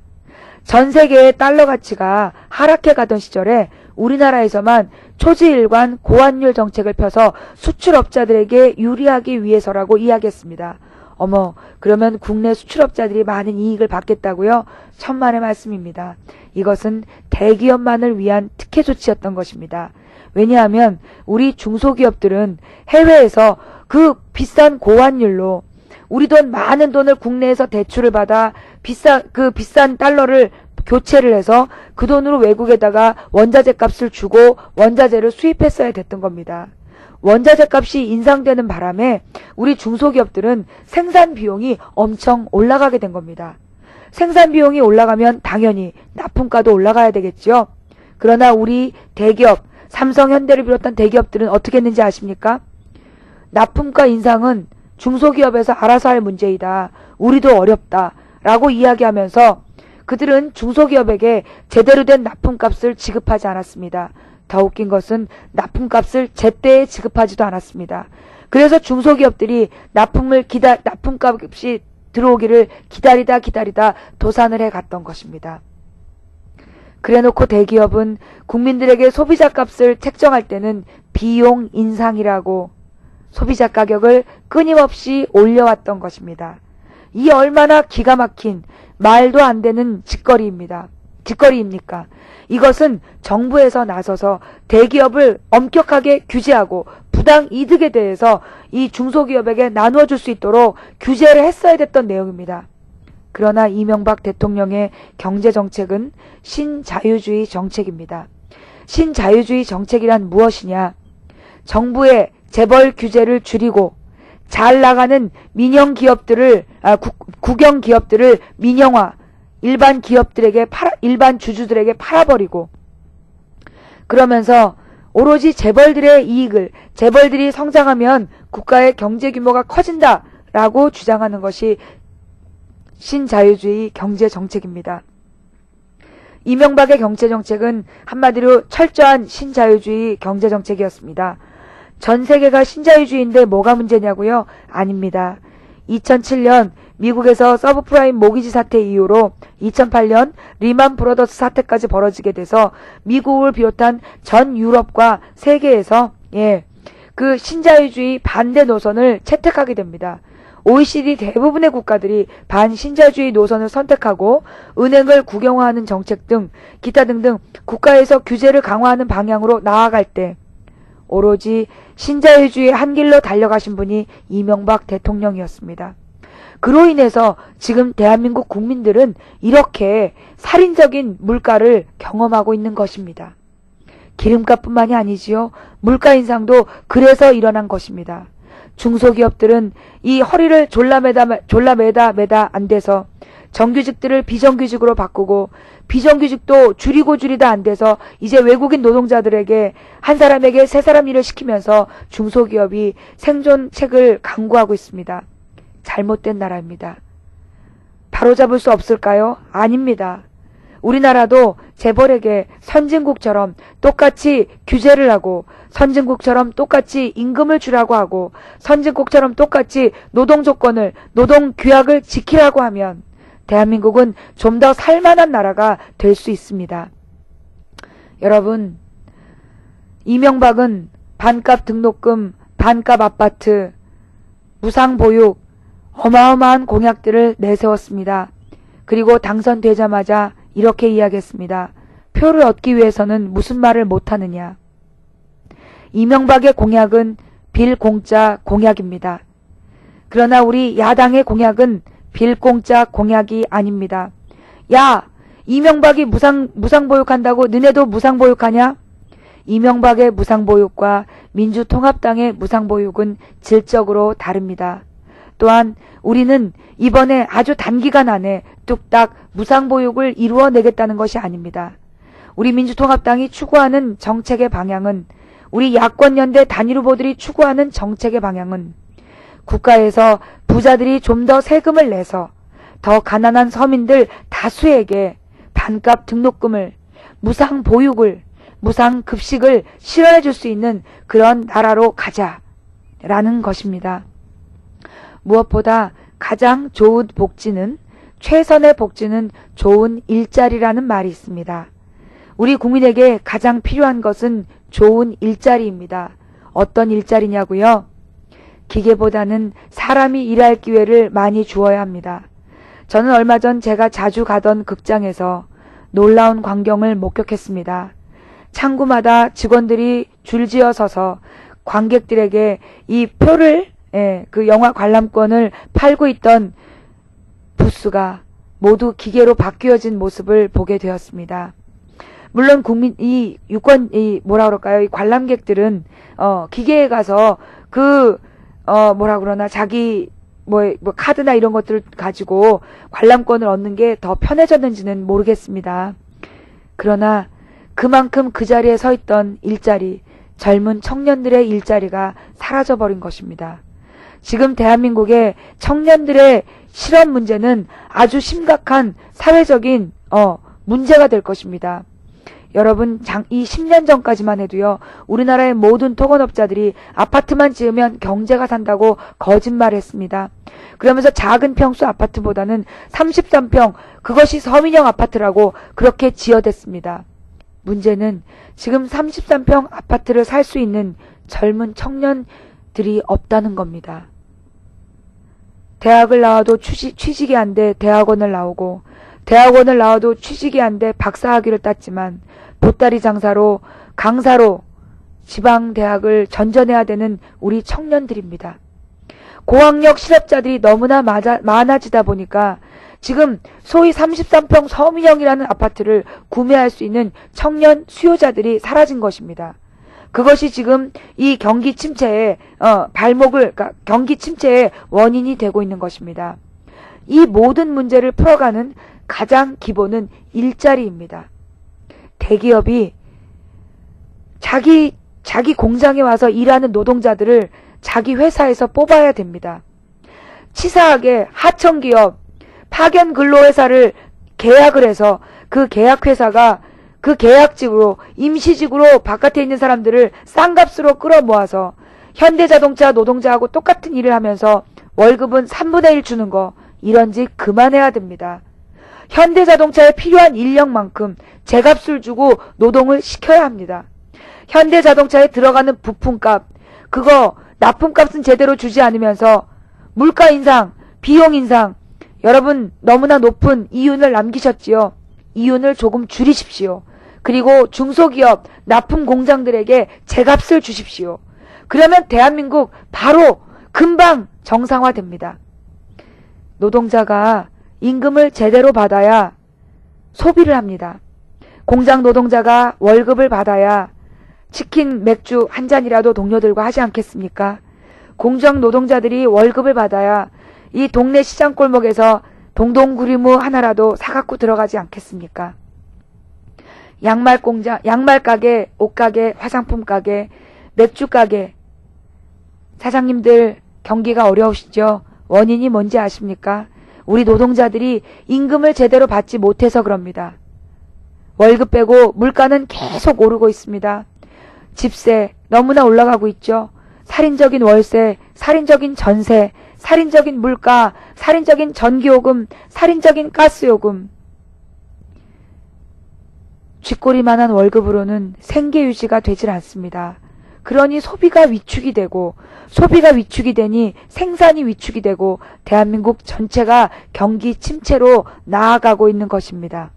전 세계의 달러 가치가 하락해 가던 시절에 우리나라에서만 초지일관 고환율 정책을 펴서 수출업자들에게 유리하기 위해서라고 이야기했습니다. 어머, 그러면 국내 수출업자들이 많은 이익을 받겠다고요? 천만의 말씀입니다. 이것은 대기업만을 위한 특혜 조치였던 것입니다. 왜냐하면 우리 중소기업들은 해외에서 그 비싼 고환율로 우리 돈 많은 돈을 국내에서 대출을 받아 비싼 달러를 교체를 해서 그 돈으로 외국에다가 원자재 값을 주고 원자재를 수입했어야 됐던 겁니다. 원자재 값이 인상되는 바람에 우리 중소기업들은 생산 비용이 엄청 올라가게 된 겁니다. 생산 비용이 올라가면 당연히 납품가도 올라가야 되겠죠. 그러나 우리 대기업, 삼성, 현대를 비롯한 대기업들은 어떻게 했는지 아십니까? 납품가 인상은 중소기업에서 알아서 할 문제이다. 우리도 어렵다. 라고 이야기하면서 그들은 중소기업에게 제대로 된 납품값을 지급하지 않았습니다. 더 웃긴 것은 납품값을 제때에 지급하지도 않았습니다. 그래서 중소기업들이 납품값이 들어오기를 기다리다 도산을 해갔던 것입니다. 그래놓고 대기업은 국민들에게 소비자 값을 책정할 때는 비용 인상이라고 소비자 가격을 끊임없이 올려왔던 것입니다. 이 얼마나 기가 막힌 말도 안 되는 짓거리입니까? 이것은 정부에서 나서서 대기업을 엄격하게 규제하고 부당 이득에 대해서 이 중소기업에게 나누어줄 수 있도록 규제를 했어야 됐던 내용입니다. 그러나 이명박 대통령의 경제정책은 신자유주의 정책입니다. 신자유주의 정책이란 무엇이냐? 정부의 재벌 규제를 줄이고 잘 나가는 국영 기업들을 민영화, 일반 주주들에게 팔아버리고 그러면서 오로지 재벌들의 이익을, 재벌들이 성장하면 국가의 경제 규모가 커진다라고 주장하는 것이 신자유주의 경제정책입니다. 이명박의 경제정책은 한마디로 철저한 신자유주의 경제정책이었습니다. 전 세계가 신자유주의인데 뭐가 문제냐고요? 아닙니다. 2007년 미국에서 서브프라임 모기지 사태 이후로 2008년 리만 브러더스 사태까지 벌어지게 돼서 미국을 비롯한 전 유럽과 세계에서 그 신자유주의 반대 노선을 채택하게 됩니다. OECD 대부분의 국가들이 반신자유주의 노선을 선택하고 은행을 국영화하는 정책 등 기타 등등 국가에서 규제를 강화하는 방향으로 나아갈 때 오로지 신자유주의 한 길로 달려가신 분이 이명박 대통령이었습니다. 그로 인해서 지금 대한민국 국민들은 이렇게 살인적인 물가를 경험하고 있는 것입니다. 기름값뿐만이 아니지요. 물가 인상도 그래서 일어난 것입니다. 중소기업들은 이 허리를 졸라매다 안 돼서 정규직들을 비정규직으로 바꾸고 비정규직도 줄이다 안 돼서 이제 외국인 노동자들에게 한 사람에게 세 사람 일을 시키면서 중소기업이 생존책을 강구하고 있습니다. 잘못된 나라입니다. 바로잡을 수 없을까요? 아닙니다. 우리나라도 재벌에게 선진국처럼 똑같이 규제를 하고 선진국처럼 똑같이 임금을 주라고 하고 선진국처럼 똑같이 노동 규약을 지키라고 하면 대한민국은 좀 더 살만한 나라가 될 수 있습니다. 여러분, 이명박은 반값 등록금, 반값 아파트, 무상보육, 어마어마한 공약들을 내세웠습니다. 그리고 당선되자마자 이렇게 이야기했습니다. 표를 얻기 위해서는 무슨 말을 못하느냐. 이명박의 공약은 빌공짜 공약입니다. 그러나 우리 야당의 공약은 빌공짜 공약이 아닙니다. 야, 이명박이 무상보육한다고 너네도 무상보육하냐? 이명박의 무상보육과 민주통합당의 무상보육은 질적으로 다릅니다. 또한 우리는 이번에 아주 단기간 안에 뚝딱 무상보육을 이루어내겠다는 것이 아닙니다. 우리 민주통합당이 추구하는 정책의 방향은, 우리 야권연대 단일 후보들이 추구하는 정책의 방향은 국가에서 부자들이 좀 더 세금을 내서 더 가난한 서민들 다수에게 반값 등록금을, 무상보육을, 무상급식을 실현해 줄 수 있는 그런 나라로 가자라는 것입니다. 무엇보다 가장 좋은 복지는, 최선의 복지는 좋은 일자리라는 말이 있습니다. 우리 국민에게 가장 필요한 것은 좋은 일자리입니다. 어떤 일자리냐고요? 기계보다는 사람이 일할 기회를 많이 주어야 합니다. 저는 얼마 전 제가 자주 가던 극장에서 놀라운 광경을 목격했습니다. 창구마다 직원들이 줄지어 서서 관객들에게 이 표를, 그 영화 관람권을 팔고 있던 부스가 모두 기계로 바뀌어진 모습을 보게 되었습니다. 물론 이 관람객들은 기계에 가서 자기 카드나 이런 것들을 가지고 관람권을 얻는 게 더 편해졌는지는 모르겠습니다. 그러나 그만큼 그 자리에 서 있던 일자리, 젊은 청년들의 일자리가 사라져버린 것입니다. 지금 대한민국의 청년들의 실업 문제는 아주 심각한 사회적인 문제가 될 것입니다. 여러분, 이 10년 전까지만 해도요, 우리나라의 모든 토건업자들이 아파트만 지으면 경제가 산다고 거짓말했습니다. 그러면서 작은 평수 아파트보다는 33평, 그것이 서민형 아파트라고 그렇게 지어댔습니다. 문제는 지금 33평 아파트를 살 수 있는 젊은 청년들이 없다는 겁니다. 대학을 나와도 취직이 안 돼 대학원을 나오고, 대학원을 나와도 취직이 안 돼 박사학위를 땄지만 보따리 장사로, 강사로 지방대학을 전전해야 되는 우리 청년들입니다. 고학력 실업자들이 너무나 많아지다 보니까 지금 소위 33평 서민형이라는 아파트를 구매할 수 있는 청년 수요자들이 사라진 것입니다. 그것이 지금 이 경기 침체의 경기 침체의 원인이 되고 있는 것입니다. 이 모든 문제를 풀어가는 가장 기본은 일자리입니다. 대기업이 자기 공장에 와서 일하는 노동자들을 자기 회사에서 뽑아야 됩니다. 치사하게 하청기업, 파견 근로회사를 계약을 해서 그 계약회사가 그 계약직으로, 임시직으로 바깥에 있는 사람들을 싼값으로 끌어모아서 현대자동차 노동자하고 똑같은 일을 하면서 월급은 3분의 1 주는 거, 이런 짓 그만해야 됩니다. 현대자동차에 필요한 인력만큼 제값을 주고 노동을 시켜야 합니다. 현대자동차에 들어가는 부품값, 그거 납품값은 제대로 주지 않으면서 물가 인상, 비용 인상, 여러분 너무나 높은 이윤을 남기셨지요. 이윤을 조금 줄이십시오. 그리고 중소기업, 납품 공장들에게 제값을 주십시오. 그러면 대한민국 바로 금방 정상화됩니다. 노동자가 임금을 제대로 받아야 소비를 합니다. 공장 노동자가 월급을 받아야 치킨, 맥주 한 잔이라도 동료들과 하지 않겠습니까? 공장 노동자들이 월급을 받아야 이 동네 시장 골목에서 동동구리무 하나라도 사갖고 들어가지 않겠습니까? 양말 공장, 양말 가게, 옷 가게, 화장품 가게, 맥주 가게, 사장님들 경기가 어려우시죠? 원인이 뭔지 아십니까? 우리 노동자들이 임금을 제대로 받지 못해서 그럽니다. 월급 빼고 물가는 계속 오르고 있습니다. 집세 너무나 올라가고 있죠. 살인적인 월세, 살인적인 전세, 살인적인 물가, 살인적인 전기요금, 살인적인 가스요금. 쥐꼬리만한 월급으로는 생계 유지가 되질 않습니다. 그러니 소비가 위축이 되고, 소비가 위축이 되니 생산이 위축이 되고 대한민국 전체가 경기 침체로 나아가고 있는 것입니다.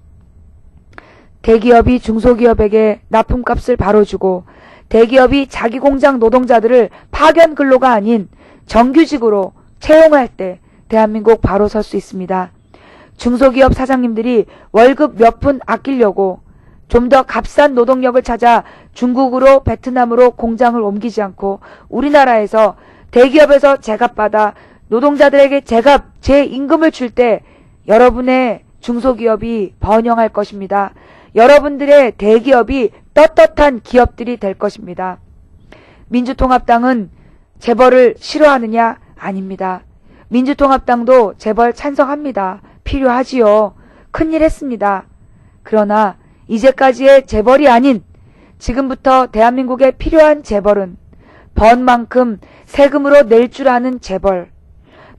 대기업이 중소기업에게 납품값을 바로 주고, 대기업이 자기 공장 노동자들을 파견 근로가 아닌 정규직으로 채용할 때 대한민국 바로 설 수 있습니다. 중소기업 사장님들이 월급 몇 푼 아끼려고 좀 더 값싼 노동력을 찾아 중국으로 베트남으로 공장을 옮기지 않고 우리나라에서 대기업에서 제값받아 노동자들에게 제 임금을 줄 때 여러분의 중소기업이 번영할 것입니다. 여러분들의 대기업이 떳떳한 기업들이 될 것입니다. 민주통합당은 재벌을 싫어하느냐? 아닙니다. 민주통합당도 재벌 찬성합니다. 필요하지요. 큰일 했습니다. 그러나 이제까지의 재벌이 아닌 지금부터 대한민국에 필요한 재벌은 번 만큼 세금으로 낼 줄 아는 재벌,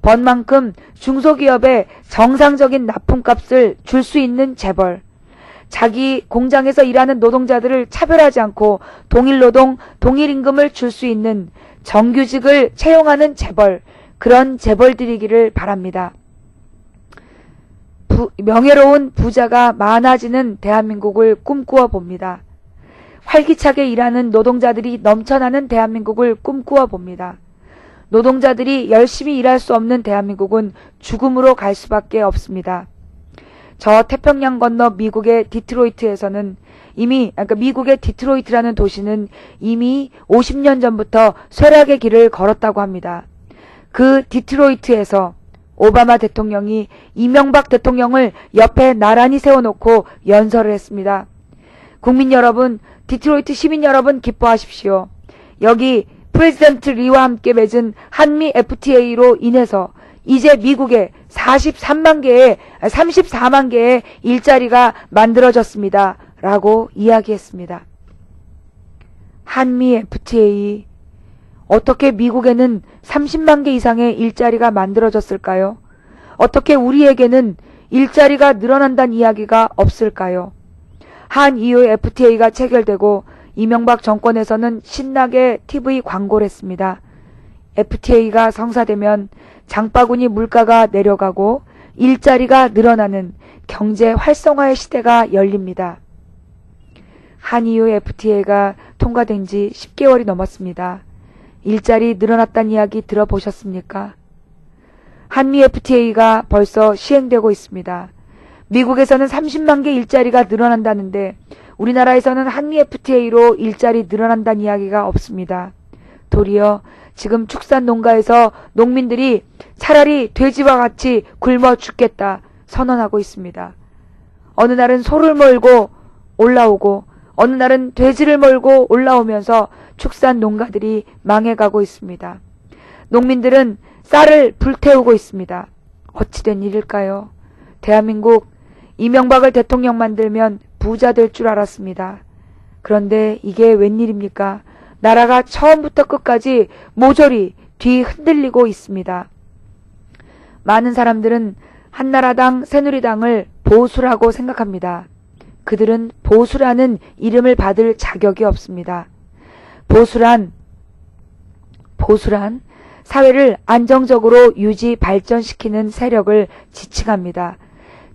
번 만큼 중소기업에 정상적인 납품값을 줄 수 있는 재벌, 자기 공장에서 일하는 노동자들을 차별하지 않고 동일노동, 동일임금을 줄 수 있는 정규직을 채용하는 재벌, 그런 재벌들이기를 바랍니다. 명예로운 부자가 많아지는 대한민국을 꿈꾸어 봅니다. 활기차게 일하는 노동자들이 넘쳐나는 대한민국을 꿈꾸어 봅니다. 노동자들이 열심히 일할 수 없는 대한민국은 죽음으로 갈 수밖에 없습니다. 저 태평양 건너 미국의 디트로이트에서는 미국의 디트로이트라는 도시는 이미 50년 전부터 쇠락의 길을 걸었다고 합니다. 그 디트로이트에서 오바마 대통령이 이명박 대통령을 옆에 나란히 세워놓고 연설을 했습니다. 국민 여러분, 디트로이트 시민 여러분 기뻐하십시오. 여기 프레지던트 리와 함께 맺은 한미 FTA로 인해서 이제 미국에 34만 개의 일자리가 만들어졌습니다. 라고 이야기했습니다. 한미 FTA, 어떻게 미국에는 30만 개 이상의 일자리가 만들어졌을까요? 어떻게 우리에게는 일자리가 늘어난다는 이야기가 없을까요? 한EU FTA가 체결되고 이명박 정권에서는 신나게 TV 광고를 했습니다. FTA가 성사되면 장바구니 물가가 내려가고 일자리가 늘어나는 경제 활성화의 시대가 열립니다. 한EU FTA가 통과된 지 10개월이 넘었습니다. 일자리 늘어났다는 이야기 들어보셨습니까? 한미 FTA가 벌써 시행되고 있습니다. 미국에서는 30만 개 일자리가 늘어난다는데 우리나라에서는 한미 FTA로 일자리 늘어난다는 이야기가 없습니다. 도리어 지금 축산 농가에서 농민들이 차라리 돼지와 같이 굶어 죽겠다 선언하고 있습니다. 어느 날은 소를 몰고 올라오고 어느 날은 돼지를 몰고 올라오면서 축산 농가들이 망해가고 있습니다. 농민들은 쌀을 불태우고 있습니다. 어찌된 일일까요? 대한민국 이명박을 대통령 만들면 부자 될 줄 알았습니다. 그런데 이게 웬일입니까? 나라가 처음부터 끝까지 모조리 뒤 흔들리고 있습니다. 많은 사람들은 한나라당, 새누리당을 보수라고 생각합니다. 그들은 보수라는 이름을 받을 자격이 없습니다. 보수란 사회를 안정적으로 유지 발전시키는 세력을 지칭합니다.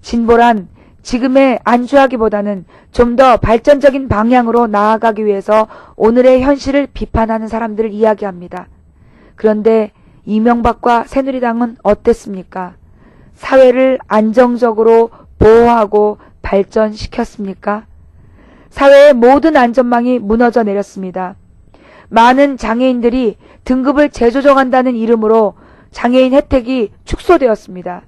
진보란 지금에 안주하기보다는 좀 더 발전적인 방향으로 나아가기 위해서 오늘의 현실을 비판하는 사람들을 이야기합니다. 그런데 이명박과 새누리당은 어땠습니까? 사회를 안정적으로 보호하고 발전시켰습니까? 사회의 모든 안전망이 무너져 내렸습니다. 많은 장애인들이 등급을 재조정한다는 이름으로 장애인 혜택이 축소되었습니다.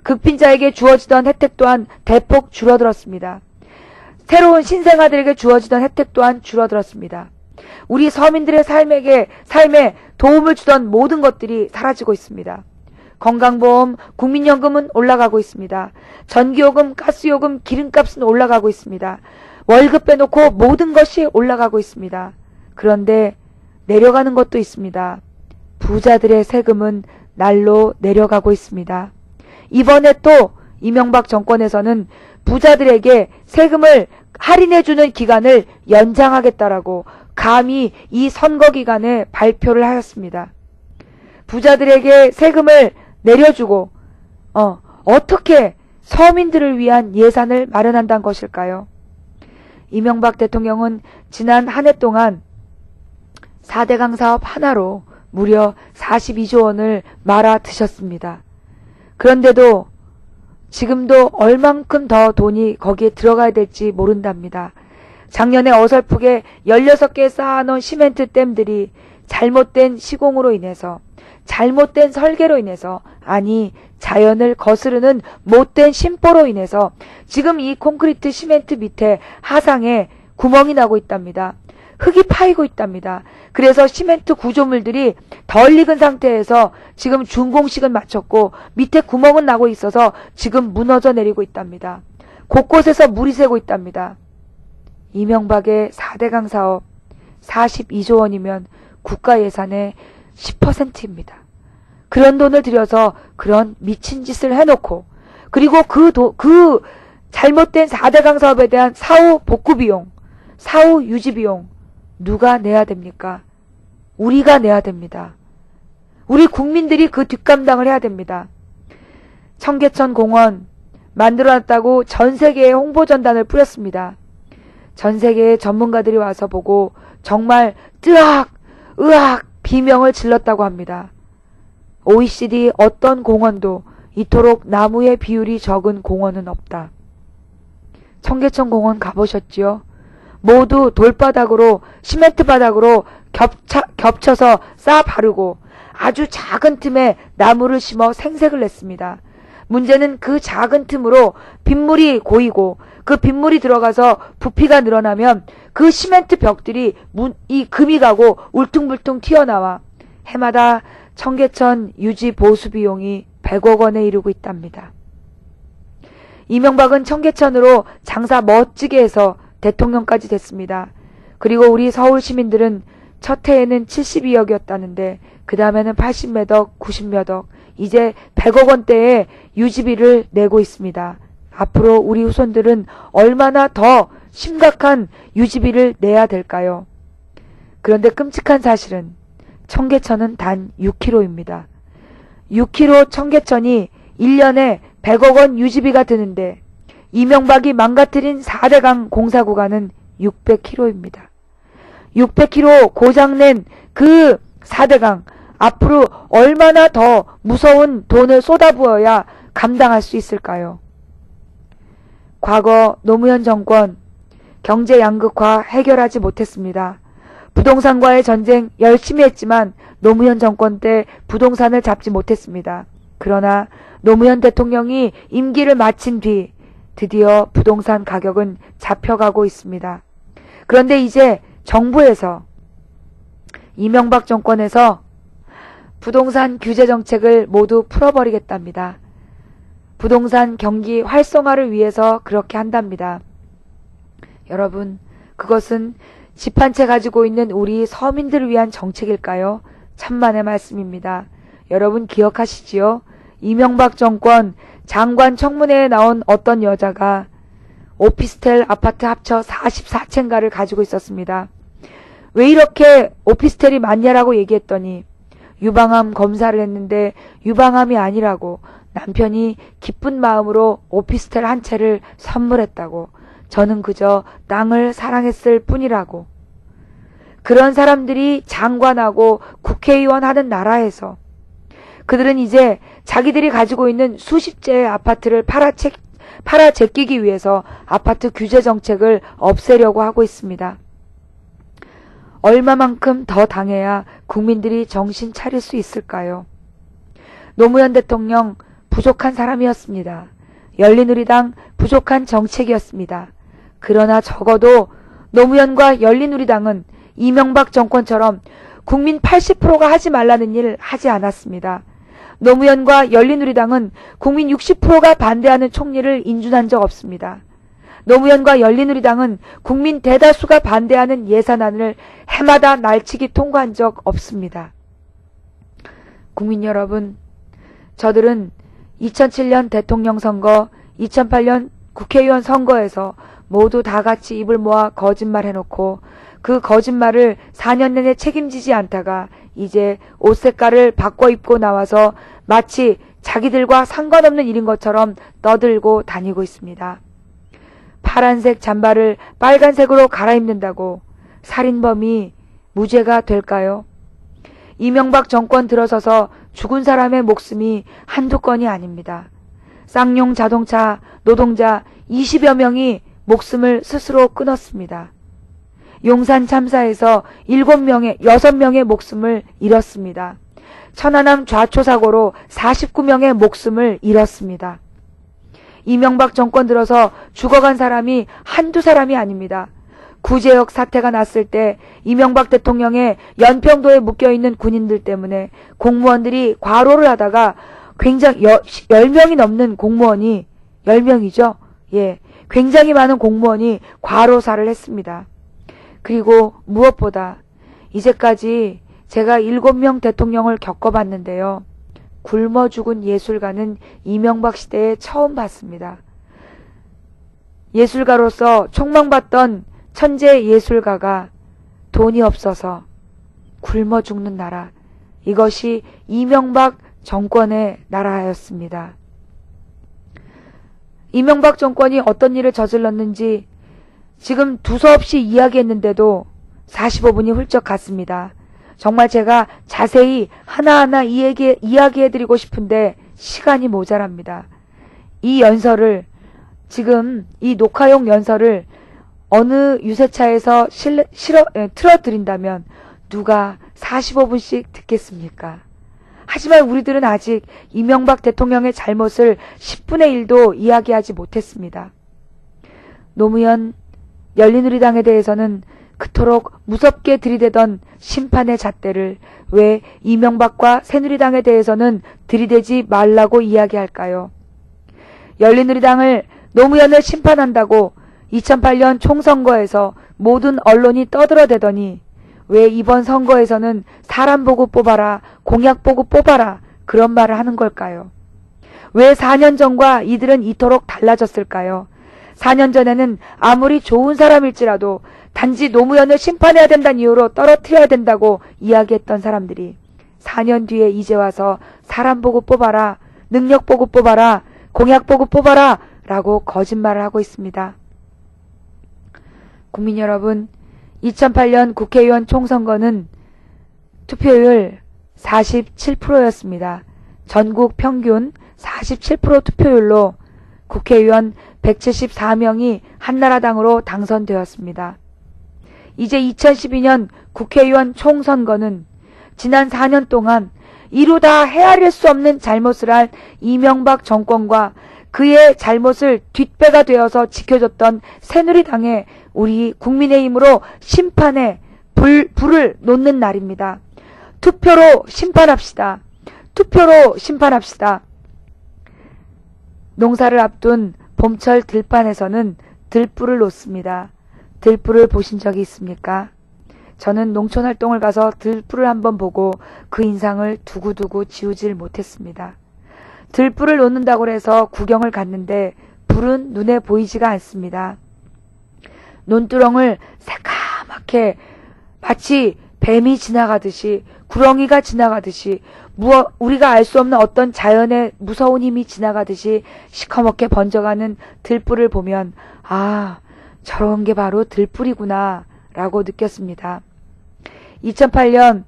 극빈자에게 주어지던 혜택 또한 대폭 줄어들었습니다. 새로운 신생아들에게 주어지던 혜택 또한 줄어들었습니다. 우리 서민들의 삶에 도움을 주던 모든 것들이 사라지고 있습니다. 건강보험, 국민연금은 올라가고 있습니다. 전기요금, 가스요금, 기름값은 올라가고 있습니다. 월급 빼놓고 모든 것이 올라가고 있습니다. 그런데 내려가는 것도 있습니다. 부자들의 세금은 날로 내려가고 있습니다. 이번에 또 이명박 정권에서는 부자들에게 세금을 할인해주는 기간을 연장하겠다라고 감히 이 선거 기간에 발표를 하였습니다. 부자들에게 세금을 내려주고 어떻게 서민들을 위한 예산을 마련한다는 것일까요? 이명박 대통령은 지난 한 해 동안 4대강 사업 하나로 무려 42조 원을 말아 드셨습니다. 그런데도 지금도 얼만큼 더 돈이 거기에 들어가야 될지 모른답니다. 작년에 어설프게 16개 쌓아놓은 시멘트 댐들이 잘못된 시공으로 인해서, 잘못된 설계로 인해서, 아니 자연을 거스르는 못된 심보로 인해서 지금 이 콘크리트 시멘트 밑에 하상에 구멍이 나고 있답니다. 흙이 파이고 있답니다. 그래서 시멘트 구조물들이 덜 익은 상태에서 지금 준공식은 마쳤고 밑에 구멍은 나고 있어서 지금 무너져 내리고 있답니다. 곳곳에서 물이 새고 있답니다. 이명박의 4대강 사업 42조 원이면 국가 예산의 10%입니다. 그런 돈을 들여서 그런 미친 짓을 해놓고, 그리고 그 잘못된 4대강 사업에 대한 사후 복구 비용, 사후 유지 비용 누가 내야 됩니까? 우리가 내야 됩니다. 우리 국민들이 그 뒷감당을 해야 됩니다. 청계천 공원 만들어놨다고 전 세계에 홍보전단을 뿌렸습니다. 전 세계의 전문가들이 와서 보고 정말 으악 비명을 질렀다고 합니다. OECD 어떤 공원도 이토록 나무의 비율이 적은 공원은 없다. 청계천 공원 가보셨지요? 모두 돌바닥으로, 시멘트 바닥으로 겹쳐서 쌓아 바르고 아주 작은 틈에 나무를 심어 생색을 냈습니다. 문제는 그 작은 틈으로 빗물이 고이고 그 빗물이 들어가서 부피가 늘어나면 그 시멘트 벽들이 이 금이 가고 울퉁불퉁 튀어나와 해마다 청계천 유지 보수 비용이 100억 원에 이르고 있답니다. 이명박은 청계천으로 장사 멋지게 해서 대통령까지 됐습니다. 그리고 우리 서울 시민들은 첫 해에는 72억이었다는데 그 다음에는 80몇 억, 90몇 억, 이제 100억 원대의 유지비를 내고 있습니다. 앞으로 우리 후손들은 얼마나 더 심각한 유지비를 내야 될까요? 그런데 끔찍한 사실은 청계천은 단 6km입니다. 6km 청계천이 1년에 100억 원 유지비가 드는데 이명박이 망가뜨린 4대강 공사 구간은 600km입니다. 600km 고장낸 그 4대강 앞으로 얼마나 더 무서운 돈을 쏟아부어야 감당할 수 있을까요? 과거 노무현 정권 경제 양극화 해결하지 못했습니다. 부동산과의 전쟁 열심히 했지만 노무현 정권 때 부동산을 잡지 못했습니다. 그러나 노무현 대통령이 임기를 마친 뒤 드디어 부동산 가격은 잡혀가고 있습니다. 그런데 이제 정부에서, 이명박 정권에서 부동산 규제 정책을 모두 풀어버리겠답니다. 부동산 경기 활성화를 위해서 그렇게 한답니다. 여러분, 그것은 집 한 채 가지고 있는 우리 서민들을 위한 정책일까요? 천만의 말씀입니다. 여러분 기억하시지요? 이명박 정권 장관 청문회에 나온 어떤 여자가 오피스텔 아파트 합쳐 44채인가를 가지고 있었습니다. 왜 이렇게 오피스텔이 많냐라고 얘기했더니 유방암 검사를 했는데 유방암이 아니라고 남편이 기쁜 마음으로 오피스텔 한 채를 선물했다고, 저는 그저 땅을 사랑했을 뿐이라고. 그런 사람들이 장관하고 국회의원 하는 나라에서 그들은 이제 자기들이 가지고 있는 수십 채의 아파트를 팔아 제끼기 위해서 아파트 규제 정책을 없애려고 하고 있습니다. 얼마만큼 더 당해야 국민들이 정신 차릴 수 있을까요? 노무현 대통령 부족한 사람이었습니다. 열린우리당 부족한 정책이었습니다. 그러나 적어도 노무현과 열린우리당은 이명박 정권처럼 국민 80%가 하지 말라는 일 하지 않았습니다. 노무현과 열린우리당은 국민 60%가 반대하는 총리를 인준한 적 없습니다. 노무현과 열린우리당은 국민 대다수가 반대하는 예산안을 해마다 날치기 통과한 적 없습니다. 국민 여러분, 저들은 2007년 대통령 선거, 2008년 국회의원 선거에서 모두 다 같이 입을 모아 거짓말 해놓고 그 거짓말을 4년 내내 책임지지 않다가 이제 옷 색깔을 바꿔 입고 나와서 마치 자기들과 상관없는 일인 것처럼 떠들고 다니고 있습니다. 파란색 잠바를 빨간색으로 갈아입는다고 살인범이 무죄가 될까요? 이명박 정권 들어서서 죽은 사람의 목숨이 한두 건이 아닙니다. 쌍용 자동차 노동자 20여 명이 목숨을 스스로 끊었습니다. 용산 참사에서 6명의 목숨을 잃었습니다. 천안함 좌초 사고로 49명의 목숨을 잃었습니다. 이명박 정권 들어서 죽어간 사람이 한두 사람이 아닙니다. 구제역 사태가 났을 때 이명박 대통령의 연평도에 묶여있는 군인들 때문에 공무원들이 과로를 하다가 굉장히 10명이 넘는 공무원이 10명이죠. 예, 굉장히 많은 공무원이 과로사를 했습니다. 그리고 무엇보다 이제까지 제가 7명 대통령을 겪어봤는데요. 굶어 죽은 예술가는 이명박 시대에 처음 봤습니다. 예술가로서 촉망받던 천재 예술가가 돈이 없어서 굶어 죽는 나라, 이것이 이명박 정권의 나라였습니다. 이명박 정권이 어떤 일을 저질렀는지 지금 두서없이 이야기했는데도 45분이 훌쩍 갔습니다. 정말 제가 자세히 하나하나 이야기해드리고 싶은데 시간이 모자랍니다. 이 연설을, 지금 이 녹화용 연설을 어느 유세차에서 틀어드린다면 누가 45분씩 듣겠습니까? 하지만 우리들은 아직 이명박 대통령의 잘못을 10분의 1도 이야기하지 못했습니다. 노무현 열린우리당에 대해서는 그토록 무섭게 들이대던 심판의 잣대를 왜 이명박과 새누리당에 대해서는 들이대지 말라고 이야기할까요? 열린우리당을, 노무현을 심판한다고 2008년 총선거에서 모든 언론이 떠들어대더니 왜 이번 선거에서는 사람 보고 뽑아라, 공약 보고 뽑아라, 그런 말을 하는 걸까요? 왜 4년 전과 이들은 이토록 달라졌을까요? 4년 전에는 아무리 좋은 사람일지라도 단지 노무현을 심판해야 된다는 이유로 떨어뜨려야 된다고 이야기했던 사람들이 4년 뒤에 이제 와서 사람 보고 뽑아라, 능력 보고 뽑아라, 공약 보고 뽑아라 라고 거짓말을 하고 있습니다. 국민 여러분, 2008년 국회의원 총선거는 투표율 47%였습니다. 전국 평균 47% 투표율로 국회의원 174명이 한나라당으로 당선되었습니다. 이제 2012년 국회의원 총선거는 지난 4년 동안 이루다 헤아릴 수 없는 잘못을 한 이명박 정권과 그의 잘못을 뒷배가 되어서 지켜줬던 새누리당의 우리 국민의힘으로 심판에 불을 놓는 날입니다. 투표로 심판합시다. 투표로 심판합시다. 농사를 앞둔 봄철 들판에서는 들불을 놓습니다. 들불을 보신 적이 있습니까? 저는 농촌 활동을 가서 들불을 한번 보고 그 인상을 두고두고 지우질 못했습니다. 들불을 놓는다고 해서 구경을 갔는데 불은 눈에 보이지가 않습니다. 논두렁을 새까맣게 마치 뱀이 지나가듯이, 구렁이가 지나가듯이, 우리가 알 수 없는 어떤 자연의 무서운 힘이 지나가듯이 시커멓게 번져가는 들불을 보면 아, 저런 게 바로 들불이구나 라고 느꼈습니다. 2008년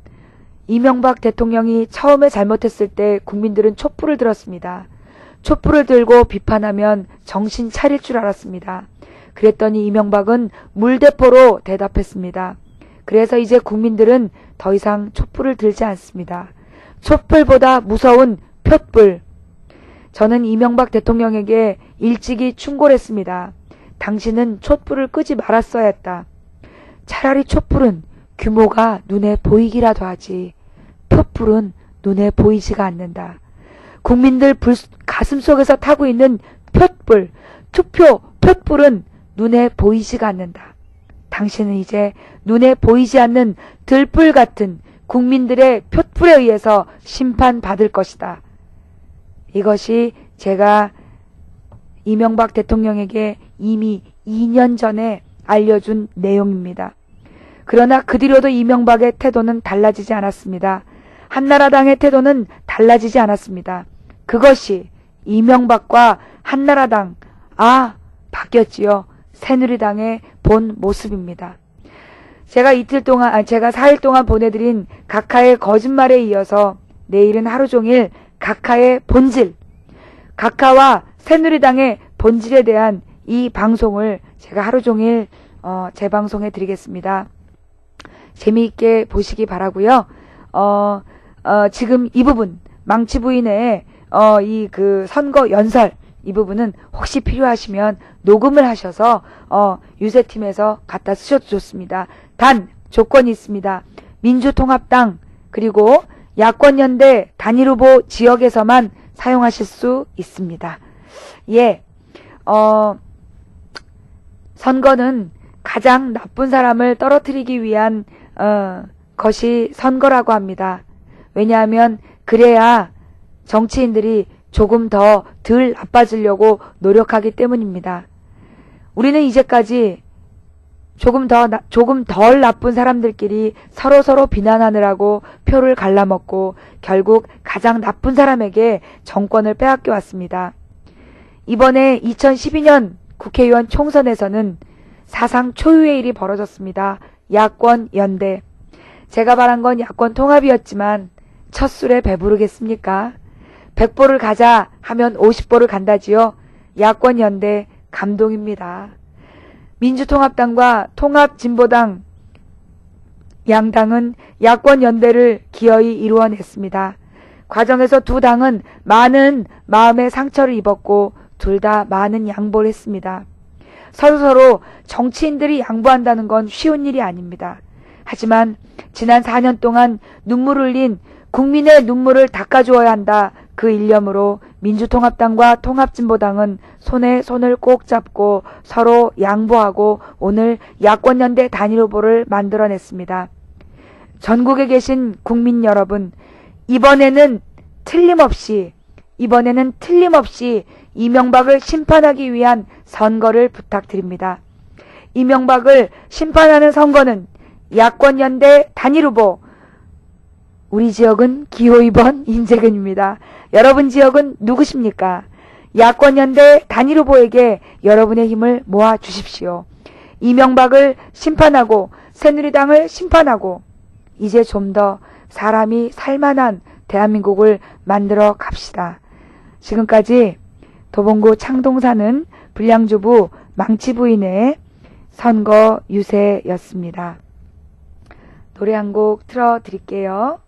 이명박 대통령이 처음에 잘못했을 때 국민들은 촛불을 들었습니다. 촛불을 들고 비판하면 정신 차릴 줄 알았습니다. 그랬더니 이명박은 물대포로 대답했습니다. 그래서 이제 국민들은 더 이상 촛불을 들지 않습니다. 촛불보다 무서운 푯불. 저는 이명박 대통령에게 일찍이 충고했습니다. 당신은 촛불을 끄지 말았어야 했다. 차라리 촛불은 규모가 눈에 보이기라도 하지. 푯불은 눈에 보이지가 않는다. 국민들 가슴속에서 타고 있는 푯불, 투표 푯불은 눈에 보이지가 않는다. 당신은 이제 눈에 보이지 않는 들불 같은 국민들의 푯불에 의해서 심판받을 것이다. 이것이 제가 이명박 대통령에게 이미 2년 전에 알려준 내용입니다. 그러나 그 뒤로도 이명박의 태도는 달라지지 않았습니다. 한나라당의 태도는 달라지지 않았습니다. 그것이 이명박과 한나라당, 바뀌었지요. 새누리당의 본 모습입니다. 제가 4일 동안 보내드린 각하의 거짓말에 이어서 내일은 하루 종일 각하의 본질, 각하와 새누리당의 본질에 대한 이 방송을 제가 하루 종일 재방송해 드리겠습니다. 재미있게 보시기 바라고요. 지금 이 부분 망치 부인의 이 그 선거 연설 이 부분은 혹시 필요하시면 녹음을 하셔서 유세팀에서 갖다 쓰셔도 좋습니다. 단 조건이 있습니다. 민주통합당 그리고 야권연대 단일후보 지역에서만 사용하실 수 있습니다. 예, 선거는 가장 나쁜 사람을 떨어뜨리기 위한 것이 선거라고 합니다. 왜냐하면 그래야 정치인들이 조금 더 덜 나빠지려고 노력하기 때문입니다. 우리는 이제까지 조금 덜 나쁜 사람들끼리 서로 비난하느라고 표를 갈라먹고 결국 가장 나쁜 사람에게 정권을 빼앗겨 왔습니다. 이번에 2012년 국회의원 총선에서는 사상 초유의 일이 벌어졌습니다. 야권 연대. 제가 바란 건 야권 통합이었지만 첫 술에 배부르겠습니까? 100보를 가자 하면 50보를 간다지요. 야권 연대 감동입니다. 민주통합당과 통합진보당 양당은 야권 연대를 기어이 이루어냈습니다. 과정에서 두 당은 많은 마음의 상처를 입었고 둘 다 많은 양보를 했습니다. 서로 정치인들이 양보한다는 건 쉬운 일이 아닙니다. 하지만 지난 4년 동안 눈물 흘린 국민의 눈물을 닦아주어야 한다. 그 일념으로 민주통합당과 통합진보당은 손에 손을 꼭 잡고 서로 양보하고 오늘 야권연대 단일후보를 만들어냈습니다. 전국에 계신 국민 여러분, 이번에는 틀림없이 이명박을 심판하기 위한 선거를 부탁드립니다. 이명박을 심판하는 선거는 야권연대 단일후보, 우리 지역은 기호 2번 인재근입니다. 여러분 지역은 누구십니까? 야권연대 단일후보에게 여러분의 힘을 모아 주십시오. 이명박을 심판하고 새누리당을 심판하고 이제 좀 더 사람이 살만한 대한민국을 만들어 갑시다. 지금까지 도봉구 창동 사는 불량주부 망치부인의 선거 유세였습니다. 노래 한 곡 틀어드릴게요.